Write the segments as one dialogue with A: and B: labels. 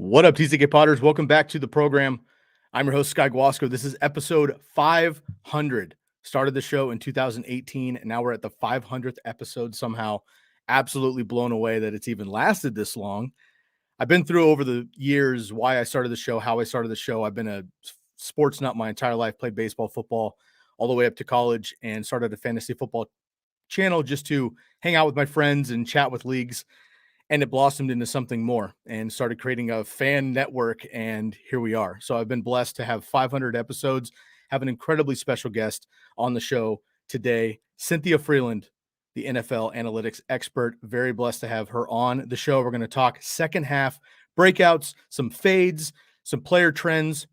A: What up, TCK Potters? Welcome back to the program. I'm your host, Guasco. This is episode 500. Started the show in 2018, and now we're at the 500th episode somehow. Absolutely blown away that it's even lasted this long. I've been through over the years why I started the show, how I started the show. I've been a sports nut my entire life, played baseball, football, all the way up to college, and started a fantasy football channel just to hang out with my friends and chat with leagues. And it blossomed into something more and started creating a fan network. And here we are. So I've been blessed to have 500 episodes, have an incredibly special guest on the show today, Cynthia Frelund, the NFL analytics expert. Very blessed to have her on the show. We're going to talk second half breakouts, some fades, some player trends,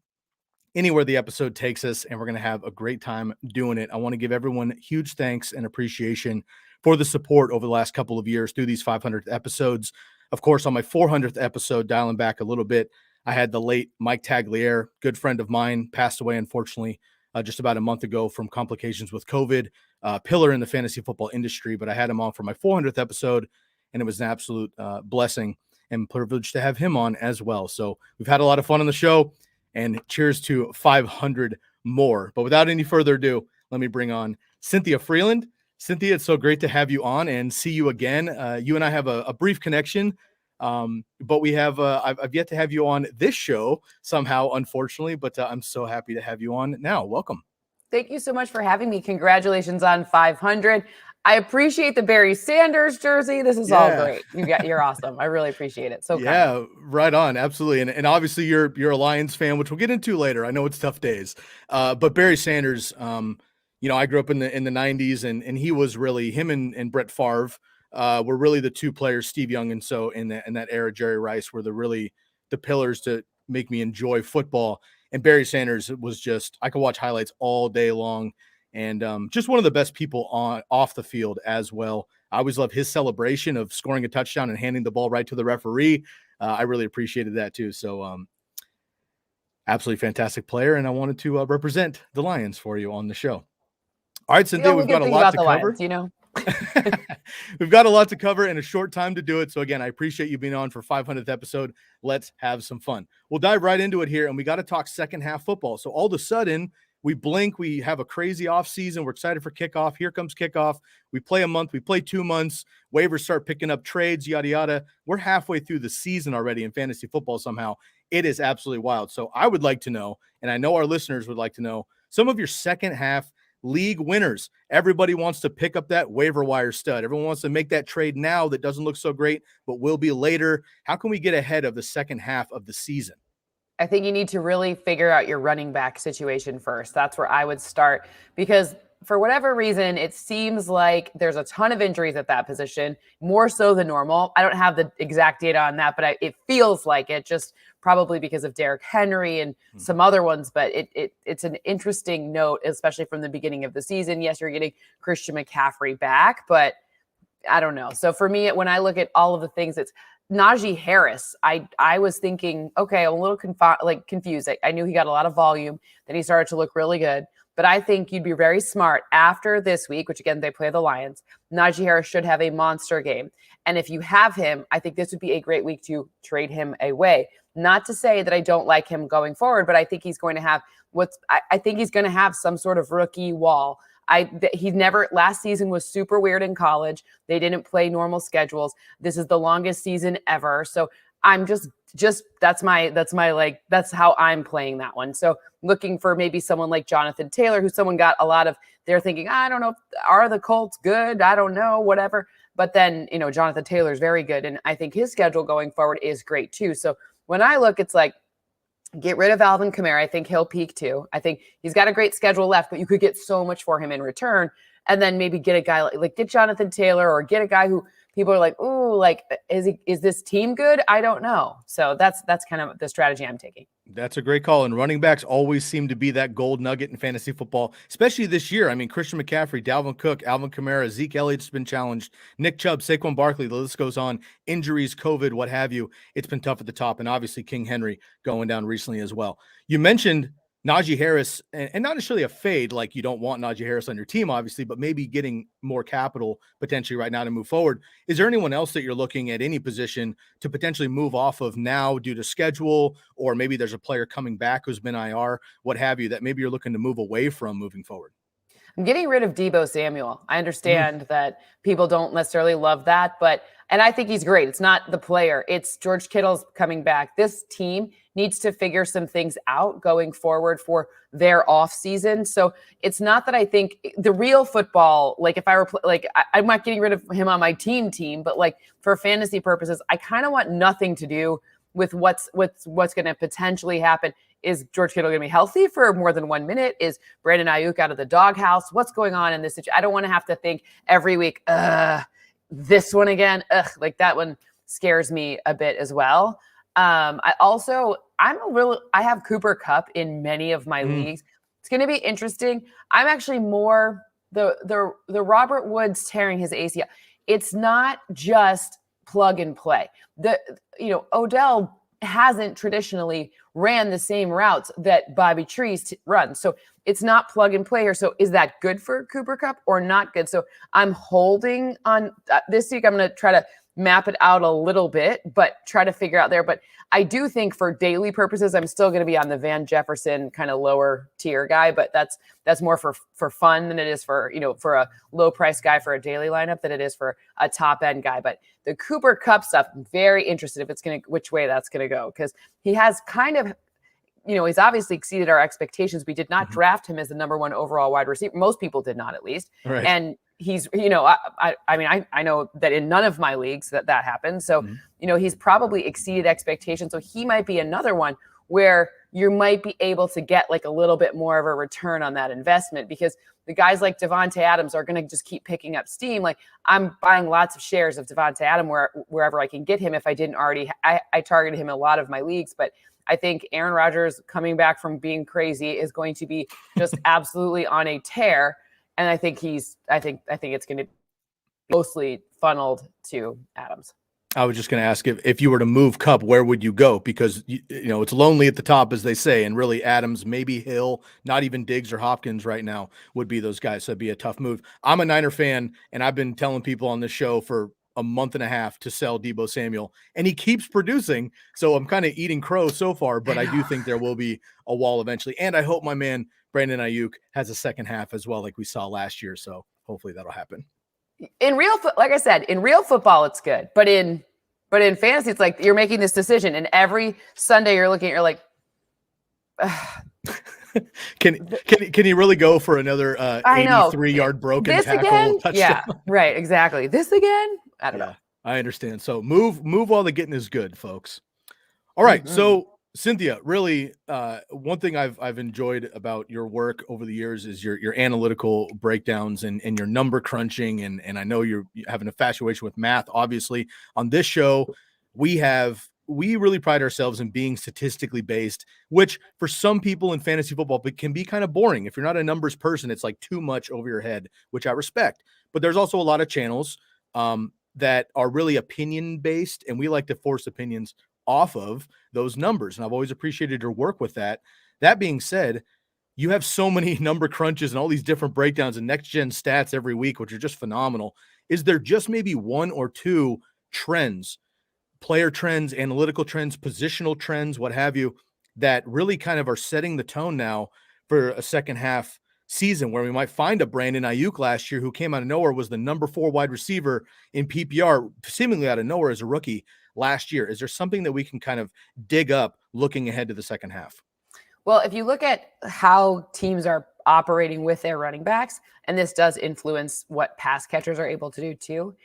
A: anywhere the episode takes us. And we're going to have a great time doing it. I want to give everyone huge thanks and appreciation for the support over the last couple of years through these 500 episodes. Of course, on my 400th episode, dialing back a little bit, I had the late Mike Tagliere, good friend of mine, passed away, unfortunately, just about a month ago from complications with COVID, pillar in the fantasy football industry. But I had him on for my 400th episode, and it was an absolute blessing and privilege to have him on as well. So we've had a lot of fun on the show, and cheers to 500 more. But without any further ado, let me bring on Cynthia Frelund. Cynthia, it's so great to have you on and see you again. You and I have a brief connection, but we have I've yet to have you on this show somehow, unfortunately, but I'm so happy to have you on now. Welcome.
B: Thank you so much for having me. Congratulations on 500. I appreciate the Barry Sanders jersey. This is all great. You're awesome. I really appreciate it. So
A: yeah, right on. Absolutely. And obviously you're a Lions fan, which we'll get into later. I know it's tough days. But Barry Sanders, I grew up in the 90s, and he was really, him and Brett Favre were really the two players, Steve Young. And so in that era, Jerry Rice were the pillars to make me enjoy football. And Barry Sanders was just, I could watch highlights all day long, and just one of the best people off the field as well. I always love his celebration of scoring a touchdown and handing the ball right to the referee. I really appreciated that too. So absolutely fantastic player. And I wanted to represent the Lions for you on the show. All right, Cynthia, we've got a lot to cover. We've got a lot to cover in a short time to do it. So again, I appreciate you being on for 500th episode. Let's have some fun. We'll dive right into it here, and we got to talk second half football. So all of a sudden, we blink, we have a crazy off season. We're excited for kickoff. Here comes kickoff. We play a month, we play 2 months. Waivers start picking up trades, yada, yada. We're halfway through the season already in fantasy football somehow. It is absolutely wild. So I would like to know, and I know our listeners would like to know, some of your second half league winners. Everybody wants to pick up that waiver wire stud. Everyone wants to make that trade now that doesn't look so great, but will be later. How can we get ahead of the second half of the season?
B: I think you need to really figure out your running back situation first. That's where I would start, because for whatever reason, it seems like there's a ton of injuries at that position, more so than normal. I don't have the exact data on that, but it feels like it, just probably because of Derrick Henry and some other ones. But it's an interesting note, especially from the beginning of the season. Yes, you're getting Christian McCaffrey back, but I don't know. So for me, when I look at all of the things, it's Najee Harris. I was thinking, okay, I'm a little confused. I knew he got a lot of volume, then he started to look really good. But I think you'd be very smart after this week, which again, they play the Lions. Najee Harris should have a monster game. And if you have him, I think this would be a great week to trade him away. Not to say that I don't like him going forward, but I think he's going to have I think he's going to have some sort of rookie wall. Last season was super weird in college. They didn't play normal schedules. This is the longest season ever. So I'm just that's how I'm playing that one. So looking for maybe someone like Jonathan Taylor, who someone got a lot of, they're thinking, I don't know, are the Colts good? I don't know, whatever. But then, Jonathan Taylor is very good. And I think his schedule going forward is great too. So when I look, it's like, get rid of Alvin Kamara. I think he'll peak too. I think he's got a great schedule left, but you could get so much for him in return. And then maybe get a guy like get Jonathan Taylor, or get a guy who people are like, ooh, like, is this team good? I don't know. So that's kind of the strategy I'm taking.
A: That's a great call. And running backs always seem to be that gold nugget in fantasy football, especially this year. I mean, Christian McCaffrey, Dalvin Cook, Alvin Kamara, Zeke Elliott's been challenged, Nick Chubb, Saquon Barkley, the list goes on, injuries, COVID, what have you. It's been tough at the top. And obviously King Henry going down recently as well. You mentioned Najee Harris, and not necessarily a fade, like you don't want Najee Harris on your team, obviously, but maybe getting more capital potentially right now to move forward. Is there anyone else that you're looking at any position to potentially move off of now due to schedule, or maybe there's a player coming back who's been IR, what have you, that maybe you're looking to move away from moving forward?
B: I'm getting rid of Deebo Samuel. I understand that people don't necessarily love that, and I think he's great. It's not the player. It's George Kittle's coming back. This team needs to figure some things out going forward for their off season. So it's not that I think the real football, like if I were I'm not getting rid of him on my team, but like for fantasy purposes, I kind of want nothing to do with what's going to potentially happen. Is George Kittle going to be healthy for more than 1 minute? Is Brandon Ayuk out of the doghouse? What's going on in this situation? I don't want to have to think every week, this one again. Like that one scares me a bit as well. I have Cooper Kupp in many of my leagues. It's going to be interesting. I'm actually more the Robert Woods tearing his ACL. It's not just plug and play. Odell hasn't traditionally ran the same routes that Bobby Trees runs. So it's not plug and play here. So is that good for Cooper Kupp or not good? So I'm holding on this week. I'm going to try to map it out a little bit, but try to figure out there. But I do think for daily purposes, I'm still going to be on the Van Jefferson kind of lower tier guy, but that's more for fun than it is for a low price guy for a daily lineup than it is for a top end guy. But the Cooper Kupp stuff, I'm very interested which way that's going to go. Cause he has kind of, he's obviously exceeded our expectations. We did not draft him as the number 1 overall wide receiver. Most people did not, at least.
A: Right.
B: And he's, I know that in none of my leagues that happened. So, he's probably exceeded expectations. So he might be another one where you might be able to get like a little bit more of a return on that investment, because the guys like Devontae Adams are going to just keep picking up steam. Like I'm buying lots of shares of Devontae Adams wherever I can get him. If I didn't already, I targeted him in a lot of my leagues, but I think Aaron Rodgers coming back from being crazy is going to be just absolutely on a tear. And I think it's going to be mostly funneled to Adams.
A: I was just going to ask if you were to move Kupp, where would you go? Because it's lonely at the top, as they say, and really Adams, maybe Hill, not even Diggs or Hopkins right now would be those guys. So it'd be a tough move. I'm a Niner fan, and I've been telling people on this show for a month and a half to sell Deebo Samuel, and he keeps producing. So I'm kind of eating crow so far, but I do think there will be a wall eventually. And I hope my man Brandon Ayuk has a second half as well, like we saw last year. So hopefully that'll happen.
B: Like I said, in real football, it's good, but in fantasy, it's like you're making this decision, and every Sunday you're like,
A: can he really go for another 83-yard broken
B: this
A: tackle
B: again?
A: touchdown?
B: Yeah, right, exactly. This again? I don't know.
A: I understand. So move while the getting is good, folks. All right. So Cynthia, really, one thing I've enjoyed about your work over the years is your analytical breakdowns and your number crunching. And I know you have an infatuation with math. Obviously, on this show, we really pride ourselves in being statistically based, which for some people in fantasy football, it can be kind of boring. If you're not a numbers person, it's like too much over your head, which I respect. But there's also a lot of channels that are really opinion based, and we like to force opinions off of those numbers. And I've always appreciated your work with that. That being said, you have so many number crunches and all these different breakdowns and next gen stats every week, which are just phenomenal. Is there just maybe one or two trends, player trends, analytical trends, positional trends, what have you, that really kind of are setting the tone now for a second half season, where we might find a Brandon Ayuk last year who came out of nowhere, was the number 4 wide receiver in PPR, seemingly out of nowhere as a rookie last year? Is there something that we can kind of dig up looking ahead to the second half?
B: Well, if you look at how teams are operating with their running backs, and this does influence what pass catchers are able to do too,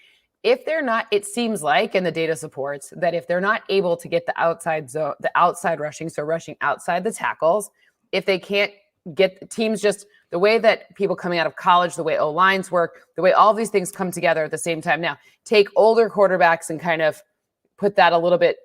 B: if they're not, it seems like, and the data supports that if they're not able to get the outside zone, the outside rushing, so rushing outside the tackles, if they can't get teams, just the way that people coming out of college, the way O-lines work, the way all these things come together at the same time. Now, take older quarterbacks and kind of put that a little bit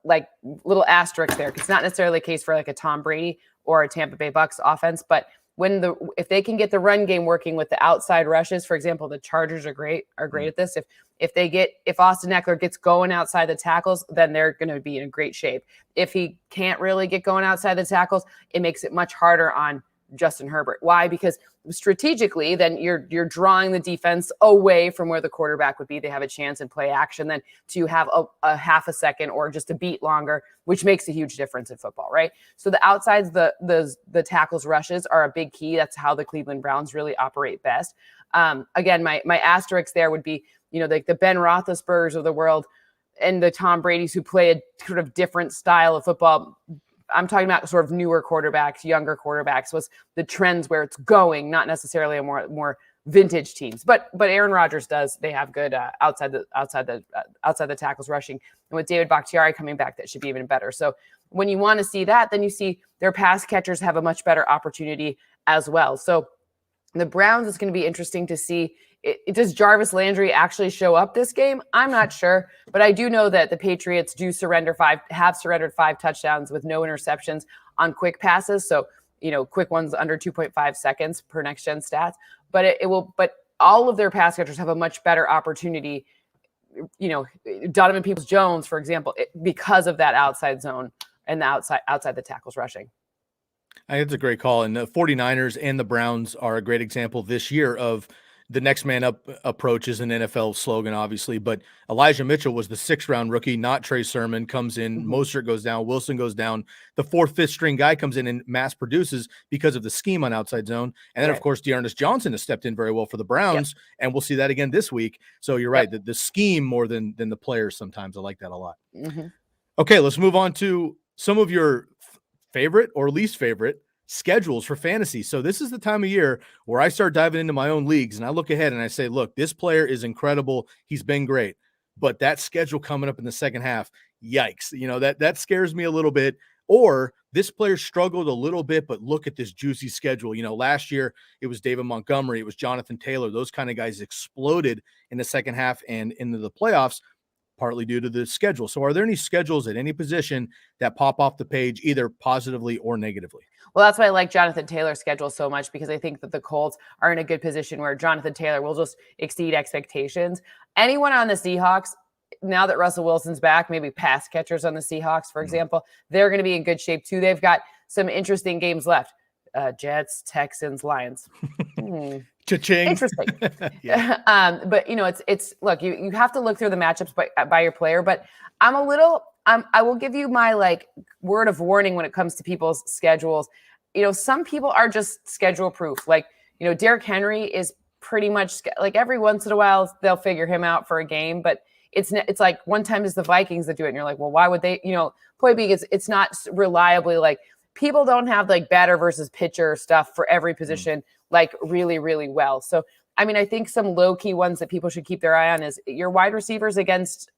B: like little asterisk there. It's not necessarily the case for like a Tom Brady or a Tampa Bay Bucks offense, but if they can get the run game working with the outside rushes, for example, the Chargers are great at this. If Austin Eckler gets going outside the tackles, then they're going to be in great shape. If he can't really get going outside the tackles, it makes it much harder on Justin Herbert. Why? Because strategically, then you're drawing the defense away from where the quarterback would be. They have a chance in play action then to have a half a second or just a beat longer, which makes a huge difference in football, right? So the outsides, the tackles rushes are a big key. That's how the Cleveland Browns really operate best. Again, my asterisk there would be, like the Ben Roethlisbergers of the world and the Tom Brady's who play a sort of different style of football. I'm talking about sort of newer quarterbacks, younger quarterbacks, was the trends where it's going, not necessarily a more vintage teams. But Aaron Rodgers does. They have good outside the tackles rushing, and with David Bakhtiari coming back, that should be even better. So when you want to see that, then you see their pass catchers have a much better opportunity as well. So the Browns, is going to be interesting to see. Does Jarvis Landry actually show up this game? I'm not sure, but I do know that the Patriots have surrendered 5 touchdowns with no interceptions on quick passes. So, quick ones under 2.5 seconds per next gen stats, but but all of their pass catchers have a much better opportunity. Donovan Peoples-Jones, for example, because of that outside zone and the outside the tackles rushing.
A: I think it's a great call. And the 49ers and the Browns are a great example this year of the next man up approach is an NFL slogan, obviously, but Elijah Mitchell was the 6th-round rookie, not Trey Sermon, comes in, Mostert goes down, Wilson goes down. The 4th, 5th string guy comes in and mass produces because of the scheme on outside zone. And then, of course, Dearness Johnson has stepped in very well for the Browns, and we'll see that again this week. So you're right, the scheme more than the players sometimes. I like that a lot. Okay, let's move on to some of your favorite or least favorite schedules for fantasy. So this is the time of year where I start diving into my own leagues and I look ahead and I say, look, this player is incredible. He's been great, but that schedule coming up in the second half, yikes. That scares me a little bit. Or this player struggled a little bit, but look at this juicy schedule. Last year it was David Montgomery, it was Jonathan Taylor. Those kind of guys exploded in the second half and into the playoffs, partly due to the schedule. So are there any schedules at any position that pop off the page, either positively or negatively?
B: Well, that's why I like Jonathan Taylor's schedule so much, because I think that the Colts are in a good position where Jonathan Taylor will just exceed expectations. Anyone on the Seahawks, now that Russell Wilson's back, maybe pass catchers on the Seahawks, for example, they're going to be in good shape too. They've got some interesting games left. Jets, Texans, Lions.
A: Cha-ching.
B: Interesting. But it's look, you have to look through the matchups by your player, but I will give you my word of warning when it comes to people's schedules. Some people are just schedule proof. Derrick Henry is pretty much every once in a while they'll figure him out for a game, but it's like one time it's the Vikings that do it, and you're like, well, why would they? Point being, it's not reliably people don't have batter versus pitcher stuff for every position really, really well. So I think some low key ones that people should keep their eye on is your wide receivers against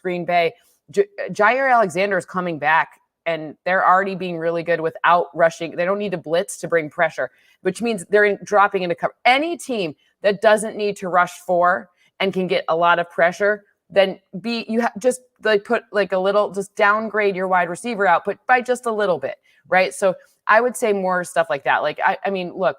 B: Green Bay. Jair Alexander is coming back, and they're already being really good without rushing. They don't need to blitz to bring pressure, which means they're dropping into cover. Any team that doesn't need to rush 4 and can get a lot of pressure, then just put a little, just downgrade your wide receiver output by just a little bit, right? So I would say more stuff like that. Look,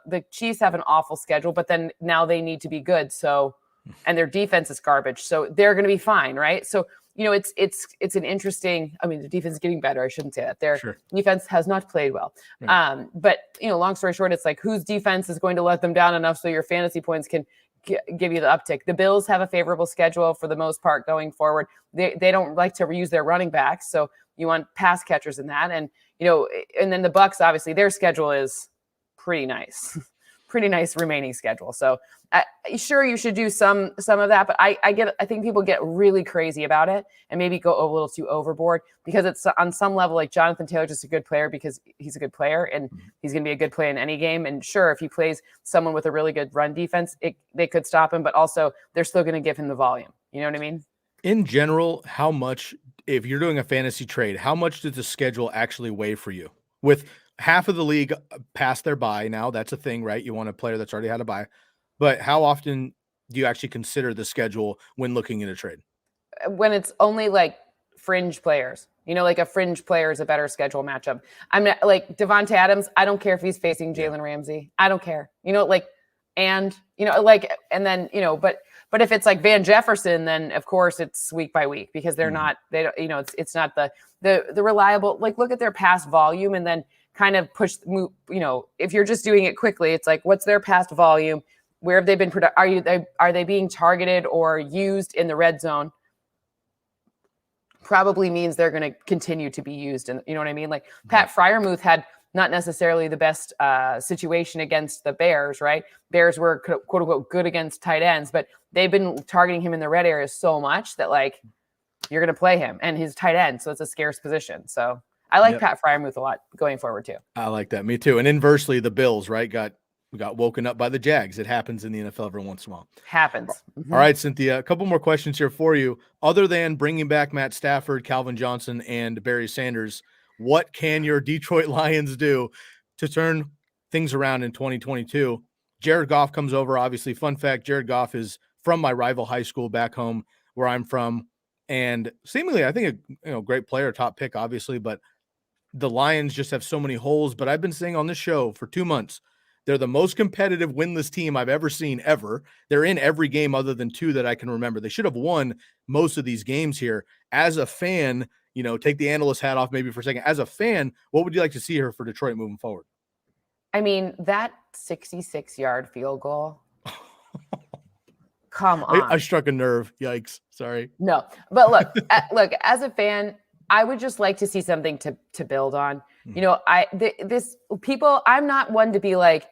B: the Chiefs have an awful schedule, but then now they need to be good. So, and their defense is garbage, so they're going to be fine, right? So it's an interesting. The defense is getting better. I shouldn't say that. Their defense has not played well. Right. But long story short, it's whose defense is going to let them down enough so your fantasy points can give you the uptick. The Bills have a favorable schedule for the most part going forward. They don't like to reuse their running backs, so you want pass catchers in that. And and then the Bucks, obviously their schedule is pretty nice. Pretty nice remaining schedule. So sure, you should do some of that, but I think people get really crazy about it and maybe go a little too overboard, because it's on some level Jonathan Taylor's just a good player because he's a good player and he's going to be a good player in any game. And sure, if he plays someone with a really good run defense, they could stop him, but also they're still going to give him the volume. You know what I mean?
A: In general, how much, if you're doing a fantasy trade, how much does the schedule actually weigh for you? With half of the league past their bye now, that's a thing, right? You want a player that's already had a bye. But how often do you actually consider the schedule when looking at a trade?
B: When it's only fringe players. Like a fringe player is a better schedule matchup. I'm not, like Devontae Adams. I don't care if he's facing Jalen Ramsey. I don't care. And then but if it's like Van Jefferson, then of course it's week by week because they don't, it's not the reliable, like look at their pass volume and then kind of if you're just doing it quickly, it's like, what's their past volume? Where have they been? Are they being targeted or used in the red zone? Probably means they're going to continue to be used. And you know what I mean? Like Pat Freiermuth had not necessarily the best situation against the Bears, right? Bears were quote unquote good against tight ends, but they've been targeting him in the red area so much that like you're going to play him and his tight end. So it's a scarce position. So I like Pat Freiermuth a lot going forward too.
A: I like that. Me too. And inversely, the Bills, right, got woken up by the Jags. It happens in the NFL every once in a while.
B: Happens.
A: Mm-hmm. All right, Cynthia, a couple more questions here for you. Other than bringing back Matt Stafford, Calvin Johnson, and Barry Sanders, what can your Detroit Lions do to turn things around in 2022? Jared Goff comes over, obviously. Fun fact, Jared Goff is from my rival high school back home where I'm from. And seemingly, I think, a great player, top pick, obviously, but the Lions just have so many holes. But I've been saying on this show for 2 months, they're the most competitive winless team I've ever seen ever. They're in every game other than 2 that I can remember. They should have won most of these games here. As a fan, take the analyst hat off maybe for a second. As a fan, what would you like to see here for Detroit moving forward?
B: I mean, that 66-yard field goal. Come on.
A: I struck a nerve. Yikes. Sorry.
B: No, but look, as a fan, I would just like to see something to build on. I'm not one to be like,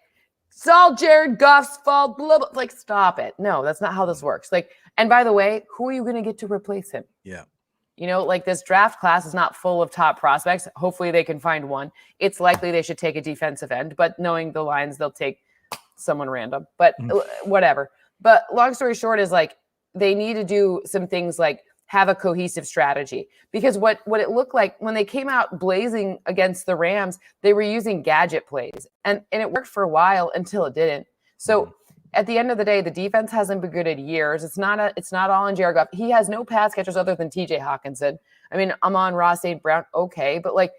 B: it's all Jared Goff's fault, blah, blah. Like, stop it. No, that's not how this works. Like, and by the way, who are you going to get to replace him?
A: Yeah.
B: Like this draft class is not full of top prospects. Hopefully they can find one. It's likely they should take a defensive end, but knowing the Lions, they'll take someone random, but whatever. But long story short is like, they need to do some things like have a cohesive strategy, because what it looked like when they came out blazing against the Rams, they were using gadget plays and it worked for a while until it didn't. So at the end of the day, the defense hasn't been good in years. It's not all in Jared Goff. He has no pass catchers other than TJ Hawkinson. I mean, Amon-Ra St. Brown. Okay. But like,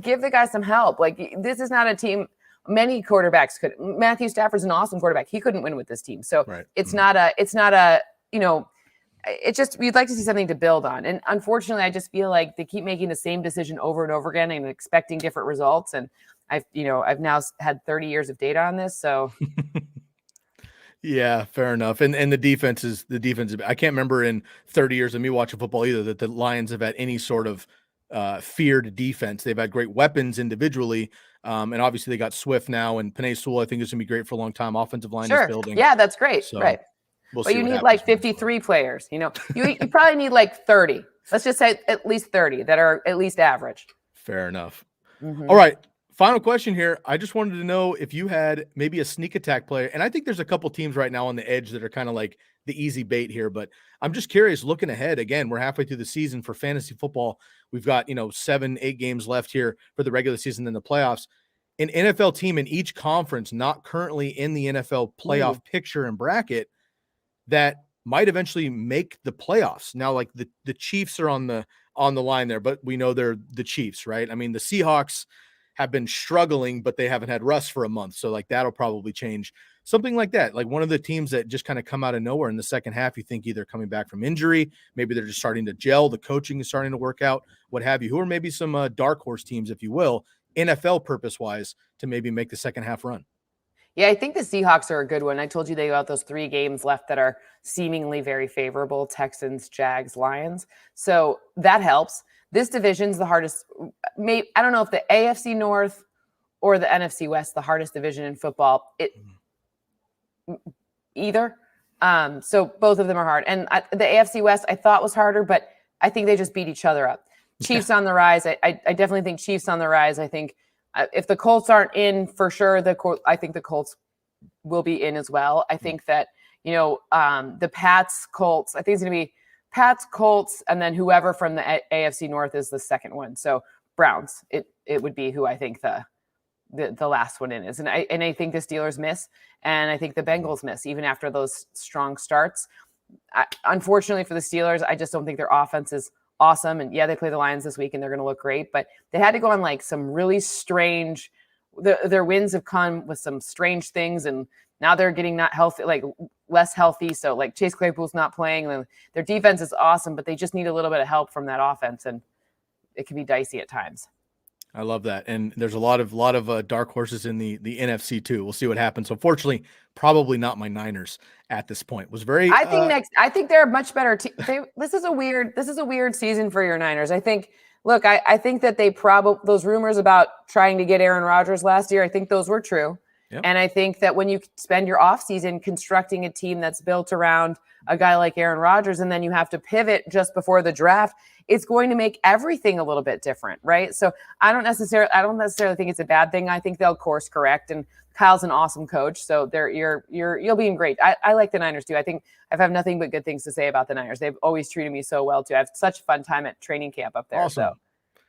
B: give the guy some help. Like, this is not a team. Many quarterbacks could. Matthew Stafford's an awesome quarterback. He couldn't win with this team. So it's not a, it's just, we'd like to see something to build on. And unfortunately, I just feel like they keep making the same decision over and over again and expecting different results. And I've now had 30 years of data on this. So
A: yeah, fair enough. And the defense. I can't remember in 30 years of me watching football either that the Lions have had any sort of feared defense. They've had great weapons individually. And obviously they got Swift now, and Penei Sewell, I think, is going to be great for a long time. Offensive line is building.
B: Yeah, that's great.
A: So
B: right.
A: But
B: you need like 53 players. You probably need like 30. Let's just say at least 30 that are at least average.
A: Fair enough. Mm-hmm. All right. Final question here. I just wanted to know if you had maybe a sneak attack player. And I think there's a couple teams right now on the edge that are kind of like the easy bait here. But I'm just curious, looking ahead, again, we're halfway through the season for fantasy football. We've got, 7-8 games left here for the regular season and the playoffs. An NFL team in each conference, not currently in the NFL playoff picture and bracket, that might eventually make the playoffs. Now, like the Chiefs are on the line there, but we know they're the Chiefs, right? I mean, the Seahawks have been struggling, but they haven't had Russ for a month. So like that'll probably change. Something like that. Like one of the teams that just kind of come out of nowhere in the second half, you think either coming back from injury, maybe they're just starting to gel, the coaching is starting to work out, what have you. Who are maybe some dark horse teams, if you will, NFL purpose-wise, to maybe make the second half run?
B: Yeah, I think the Seahawks are a good one. I told you they got those 3 games left that are seemingly very favorable: Texans, Jags, Lions. So that helps. This division's the hardest. Maybe, I don't know if the AFC North or the NFC West, the hardest division in football. Either. So both of them are hard. And the AFC West I thought was harder, but I think they just beat each other up. Chiefs on the rise. I definitely think Chiefs on the rise. I think if the Colts aren't in for sure, I think the Colts will be in as well. I think that, the Pats, Colts, I think it's going to be Pats, Colts, and then whoever from the AFC North is the second one. So Browns, it would be who I think the last one in is. And I think the Steelers miss, and I think the Bengals miss, even after those strong starts. Unfortunately for the Steelers, I just don't think their offense is awesome. And yeah, they play the Lions this week and they're going to look great, but they had to go on like some really strange, their wins have come with some strange things. And now they're getting not healthy, like less healthy. So like Chase Claypool's not playing. And their defense is awesome, but they just need a little bit of help from that offense. And it can be dicey at times.
A: I love that. And there's a lot of dark horses in the NFC too. We'll see what happens. So fortunately, probably not my Niners at this point.
B: I think they're a much better team. This is a weird season for your Niners. I think that they probably, those rumors about trying to get Aaron Rodgers last year, I think those were true. Yep. And I think that when you spend your offseason constructing a team that's built around a guy like Aaron Rodgers, and then you have to pivot just before the draft, it's going to make everything a little bit different, right? So I don't necessarily think it's a bad thing. I think they'll course correct, and Kyle's an awesome coach, so you'll be in great. I like the Niners too. I think I've had nothing but good things to say about the Niners. They've always treated me so well too. I have such a fun time at training camp up there.
A: Awesome.
B: So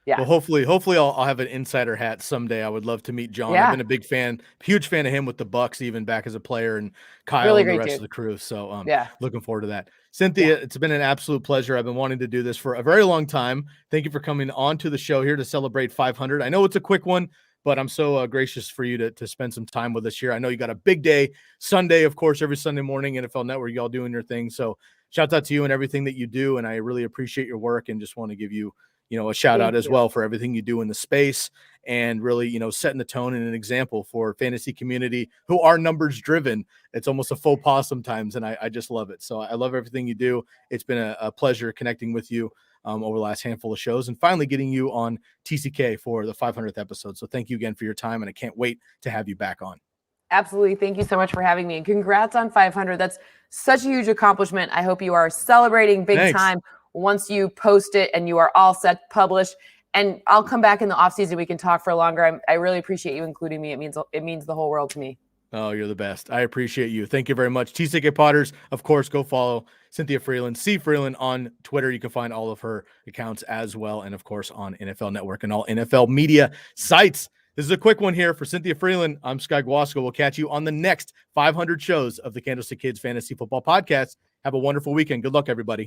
B: yeah.
A: Well, hopefully I'll have an insider hat someday. I would love to meet John.
B: Yeah.
A: I've been a huge fan of him with the Bucks, even back as a player, and Kyle
B: really
A: and the rest
B: dude.
A: of the crew. So
B: yeah,
A: looking forward to that. Cynthia, It's been an absolute pleasure. I've been wanting to do this for a very long time. Thank you for coming on to the show here to celebrate 500. I know it's a quick one, but I'm so gracious for you to spend some time with us here. I know you got a big day, Sunday, of course, every Sunday morning, NFL Network, y'all doing your thing. So shout out to you and everything that you do. And I really appreciate your work and just want to give you, a shout out as well for everything you do in the space and really, setting the tone and an example for fantasy community who are numbers driven. It's almost a faux pas sometimes. And I just love it. So I love everything you do. It's been a pleasure connecting with you over the last handful of shows and finally getting you on TCK for the 500th episode. So thank you again for your time. And I can't wait to have you back on.
B: Absolutely. Thank you so much for having me. And congrats on 500. That's such a huge accomplishment. I hope you are celebrating big time once you post it and you are all set to publish. And I'll come back in the off season. We can talk for longer. I really appreciate you including me. It means the whole world to me.
A: Oh, you're the best. I appreciate you. Thank you very much. TCK Potters, of course, go follow Cynthia Frelund, C Frelund on Twitter. You can find all of her accounts as well. And of course, on NFL Network and all NFL media sites. This is a quick one here for Cynthia Frelund. I'm Sky Guasco. We'll catch you on the next 500 shows of the Candlestick Kids Fantasy Football Podcast. Have a wonderful weekend. Good luck, everybody.